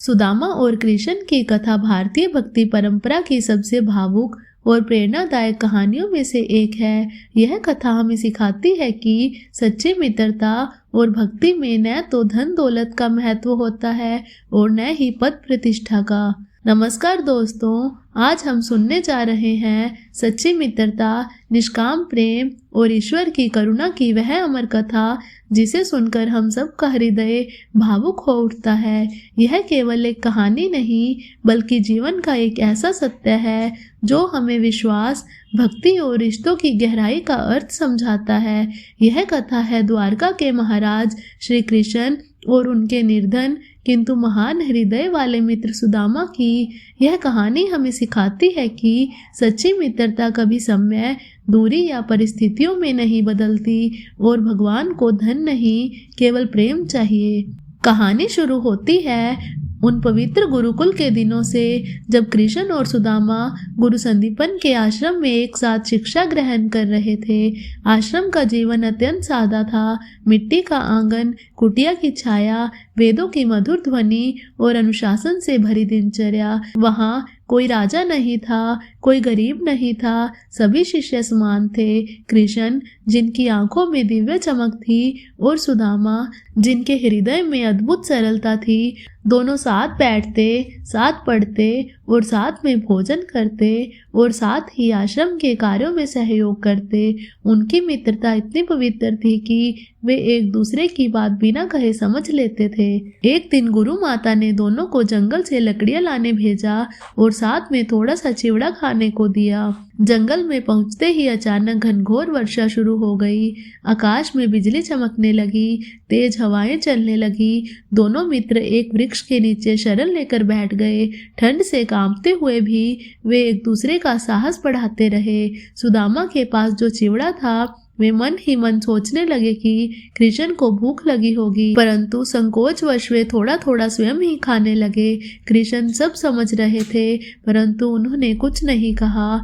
सुदामा और कृष्ण की कथा भारतीय भक्ति परंपरा की सबसे भावुक और प्रेरणादायक कहानियों में से एक है। यह कथा हमें सिखाती है कि सच्ची मित्रता और भक्ति में न तो धन दौलत का महत्व होता है और न ही पद प्रतिष्ठा का। नमस्कार दोस्तों, आज हम सुनने जा रहे हैं सच्ची मित्रता, निष्काम प्रेम और ईश्वर की करुणा की वह अमर कथा जिसे सुनकर हम सबका हृदय भावुक हो उठता है। यह केवल एक कहानी नहीं बल्कि जीवन का एक ऐसा सत्य है जो हमें विश्वास, भक्ति और रिश्तों की गहराई का अर्थ समझाता है। यह कथा है द्वारका के महाराज श्री कृष्ण और उनके निर्धन किंतु महान हृदय वाले मित्र सुदामा की। यह कहानी हमें सिखाती है कि सच्ची मित्रता कभी समय, दूरी या परिस्थितियों में नहीं बदलती और भगवान को धन नहीं, केवल प्रेम चाहिए। कहानी शुरू होती है उन पवित्र गुरुकुल के दिनों से जब कृष्ण और सुदामा गुरु संदीपन के आश्रम में एक साथ शिक्षा ग्रहण कर रहे थे। आश्रम का जीवन अत्यंत सादा था। मिट्टी का आंगन, कुटिया की छाया, वेदों की मधुर ध्वनि और अनुशासन से भरी दिनचर्या। वहाँ कोई राजा नहीं था, कोई गरीब नहीं था, सभी शिष्य समान थे। कृष्ण जिनकी आंखों में दिव्य चमक थी और सुदामा जिनके हृदय में अद्भुत सरलता थी, दोनों साथ बैठते, साथ पढ़ते और साथ में भोजन करते और साथ ही आश्रम के कार्यों में सहयोग करते। उनकी मित्रता इतनी पवित्र थी कि वे एक दूसरे की बात बिना कहे समझ लेते थे। एक दिन गुरु माता ने दोनों को जंगल से लकड़ियां लाने भेजा और साथ में थोड़ा सा चिवड़ा खाने को दिया। जंगल में पहुंचते ही अचानक घनघोर वर्षा शुरू हो गई। आकाश में बिजली चमकने लगी, तेज हवाएं चलने लगी। दोनों मित्र एक वृक्ष के नीचे शरण लेकर बैठ गए। ठंड से कांपते हुए भी वे एक दूसरे का साहस बढ़ाते रहे। सुदामा के पास जो चिवड़ा था वे मन ही मन सोचने लगे कि कृष्ण को भूख लगी होगी, परंतु संकोचवश वे थोड़ा थोड़ा स्वयं ही खाने लगे। कृष्ण सब समझ रहे थे परंतु उन्होंने कुछ नहीं कहा।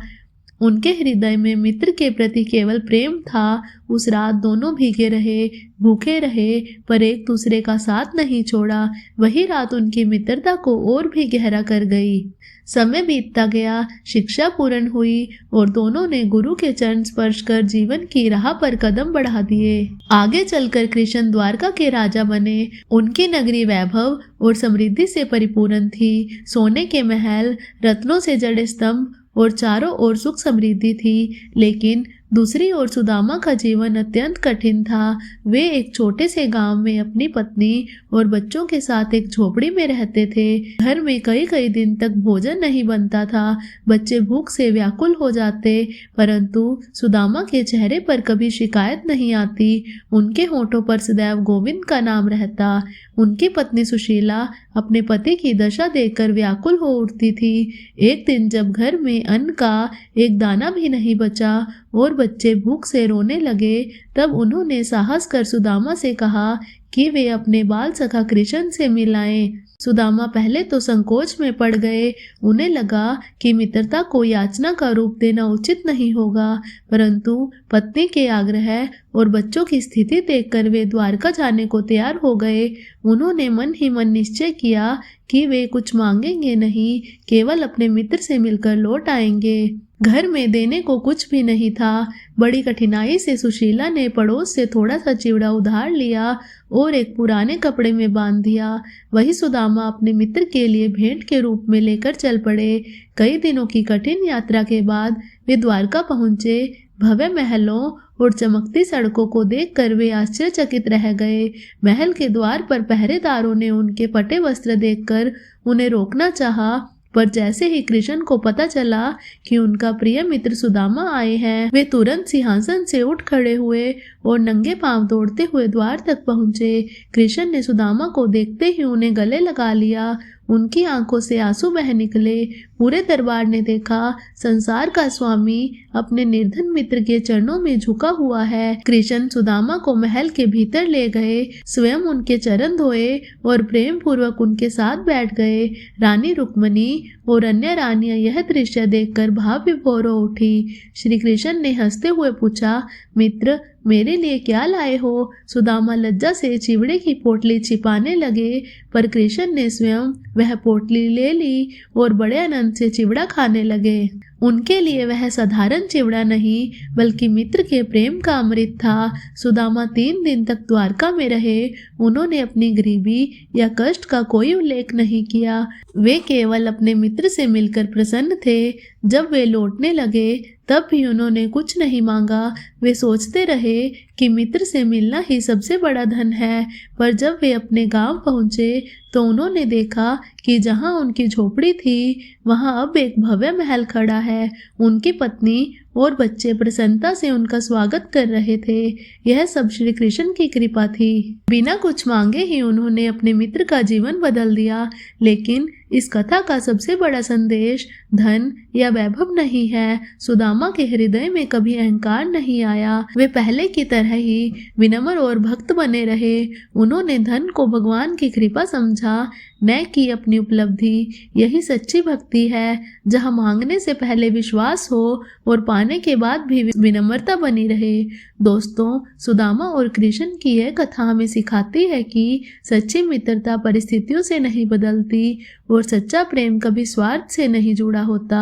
उनके हृदय में मित्र के प्रति केवल प्रेम था। उस रात दोनों भीगे रहे, भूखे रहे, पर एक दूसरे का साथ नहीं छोड़ा। वही रात उनकी मित्रता को और भी गहरा कर गई। समय बीतता गया, शिक्षा पूर्ण हुई और दोनों ने गुरु के चरण स्पर्श कर जीवन की राह पर कदम बढ़ा दिए। आगे चलकर कृष्ण द्वारका के राजा बने। उनकी नगरी वैभव और समृद्धि से परिपूर्ण थी। सोने के महल, रत्नों से जड़े स्तंभ और चारों ओर सुख समृद्धि थी। लेकिन दूसरी ओर सुदामा का जीवन अत्यंत कठिन था। वे एक छोटे से गांव में अपनी पत्नी और बच्चों के साथ एक झोपड़ी में रहते थे। घर में कई कई दिन तक भोजन नहीं बनता था। बच्चे भूख से व्याकुल हो जाते, परंतु सुदामा के चेहरे पर कभी शिकायत नहीं आती। उनके होठों पर सदैव गोविंद का नाम रहता। उनकी पत्नी सुशीला अपने पति की दशा देखकर व्याकुल हो उठती थी। एक दिन जब घर में अन्न का एक दाना भी नहीं बचा और बच्चे भूख से रोने लगे, तब उन्होंने साहस कर सुदामा से कहा कि वे अपने बाल सखा कृष्ण से मिलाएं। सुदामा पहले तो संकोच में पड़ गए। उन्हें लगा कि मित्रता को याचना का रूप देना उचित नहीं होगा, परंतु पत्नी के आग्रह और बच्चों की स्थिति देखकर वे द्वारका जाने को तैयार हो गए। उन्होंने मन ही मन निश्चय किया कि वे कुछ मांगेंगे नहीं, केवल अपने मित्र से मिलकर लौट आएंगे। घर में देने को कुछ भी नहीं था। बड़ी कठिनाई से सुशीला ने पड़ोस से थोड़ा सा चिवड़ा उधार लिया और एक पुराने कपड़े में बांध दिया। वही सुदामा अपने मित्र के लिए भेंट के रूप में लेकर चल पड़े। कई दिनों की कठिन यात्रा के बाद वे द्वारका पहुंचे। भव्य महलों और चमकती सड़कों को देखकर वे आश्चर्यचकित रह गए। महल के द्वार पर पहरेदारों ने उनके फटे वस्त्र देखकर उन्हें रोकना चाहा, पर जैसे ही कृष्ण को पता चला कि उनका प्रिय मित्र सुदामा आए हैं, वे तुरंत सिंहासन से उठ खड़े हुए और नंगे पांव दौड़ते हुए द्वार तक पहुंचे। कृष्ण ने सुदामा को देखते ही उन्हें गले लगा लिया। उनकी आंखों से आंसू बह निकले। पूरे दरबार ने देखा संसार का स्वामी अपने निर्धन मित्र के चरणों में झुका हुआ है। कृष्ण सुदामा को महल के भीतर ले गए, स्वयं उनके चरण धोए और प्रेम पूर्वक उनके साथ बैठ गए। रानी रुक्मणी और अन्य रानियां यह दृश्य देखकर भाव विभोर हो उठी। श्री कृष्ण ने हंसते हुए पूछा, मित्र, मेरे लिए क्या लाए हो? सुदामा लज्जा से चिवड़े की पोटली छिपाने लगे, पर कृष्ण ने स्वयं वह पोटली ले ली और बड़े आनंद से चिवड़ा खाने लगे। उनके लिए वह साधारण चिवड़ा नहीं बल्कि मित्र के प्रेम का अमृत था। सुदामा 3 दिन तक द्वारका में रहे। उन्होंने अपनी गरीबी या कष्ट का कोई उल्लेख नहीं किया। वे केवल अपने मित्र से मिलकर प्रसन्न थे। जब वे लौटने लगे तब भी उन्होंने कुछ नहीं मांगा। वे सोचते रहे कि मित्र से मिलना ही सबसे बड़ा धन है। पर जब वे अपने गांव पहुंचे तो उन्होंने देखा कि जहां उनकी झोपड़ी थी वहां अब एक भव्य महल खड़ा है। उनकी पत्नी और बच्चे प्रसन्नता से उनका स्वागत कर रहे थे। यह सब श्री कृष्ण की कृपा थी। बिना कुछ मांगे ही उन्होंने अपने मित्र का जीवन बदल दिया। लेकिन इस कथा का सबसे बड़ा संदेश धन या वैभव नहीं है। सुदामा के हृदय में कभी अहंकार नहीं आया। वे पहले की तरह ही विनम्र और भक्त बने रहे। उन्होंने धन को भगवान की कृपा समझा, न कि अपनी उपलब्धि। यही सच्ची भक्ति है, जहाँ मांगने से पहले विश्वास हो और पाने के बाद भी विनम्रता बनी रहे। दोस्तों, सुदामा और कृष्ण की यह कथा हमें सिखाती है कि सच्ची मित्रता परिस्थितियों से नहीं बदलती और सच्चा प्रेम कभी स्वार्थ से नहीं जुड़ा होता।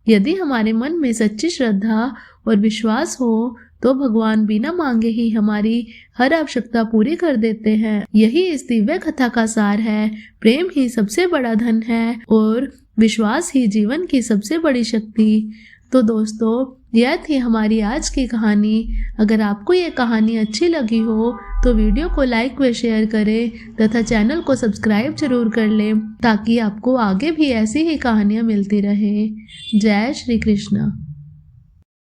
यदि हमारे मन में सच्ची श्रद्धा और विश्वास हो तो भगवान बिना मांगे ही हमारी हर आवश्यकता पूरी कर देते हैं। यही इस दिव्य कथा का सार है। प्रेम ही सबसे बड़ा धन है और विश्वास ही जीवन की सबसे बड़ी शक्ति। तो दोस्तों, यह थी हमारी आज की कहानी। अगर आपको ये कहानी अच्छी लगी हो तो वीडियो को लाइक व शेयर करें तथा चैनल को सब्सक्राइब जरूर कर लें, ताकि आपको आगे भी ऐसी ही कहानियाँ मिलती रहें। जय श्री कृष्ण।